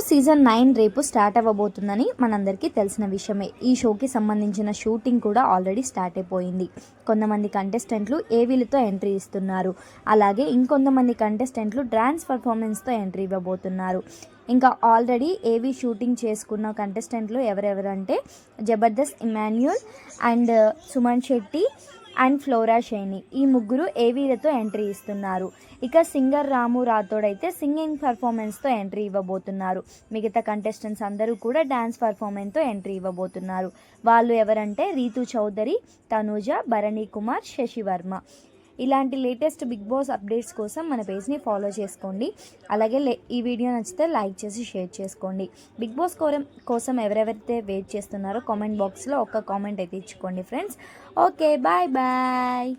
Boss season 9 రేపు start అవ్వబోతుందని మనందరికీ తెలిసిన విషయమే. ఈ షోకి సంబంధించిన షూటింగ్ కూడా ఆల్రెడీ స్టార్ట్ అయిపోయింది. కొంతమంది కంటెస్టెంట్లు ఏవీలతో ఎంట్రీ ఇస్తున్నారు. అలాగే ఇంకొంతమంది కంటెస్టెంట్లు డ్యాన్స్ పర్ఫార్మెన్స్తో ఎంట్రీ ఇవ్వబోతున్నారు. ఇంకా ఆల్రెడీ ఏవీ షూటింగ్ చేసుకున్న కంటెస్టెంట్లు ఎవరెవరంటే Jabardasth Emmanuel and Suman Shetty and Flora Saini, ఈ ముగ్గురు ఏవీలతో ఎంట్రీ ఇస్తున్నారు. ఇక సింగర్ రాము రాథోడ్ అయితే సింగింగ్ పర్ఫార్మెన్స్తో ఎంట్రీ ఇవ్వబోతున్నారు. మిగతా కంటెస్టెంట్స్ అందరూ కూడా డ్యాన్స్ పర్ఫార్మెన్స్తో ఎంట్రీ ఇవ్వబోతున్నారు. వాళ్ళు ఎవరంటే రీతు చౌదరి, తనూజ, భరణి కుమార్, శశివర్మ. ఇలాంటి లేటెస్ట్ బిగ్ బాస్ అప్డేట్స్ కోసం మన పేజ్ని ఫాలో చేసుకోండి. అలాగే ఈ వీడియో నచ్చితే లైక్ చేసి షేర్ చేసుకోండి. బిగ్ బాస్ కోసం ఎవరెవరైతే వెయిట్ చేస్తున్నారో కామెంట్ బాక్స్లో ఒక కామెంట్ అయితే ఇచ్చుకోండి ఫ్రెండ్స్. Okay, bye bye.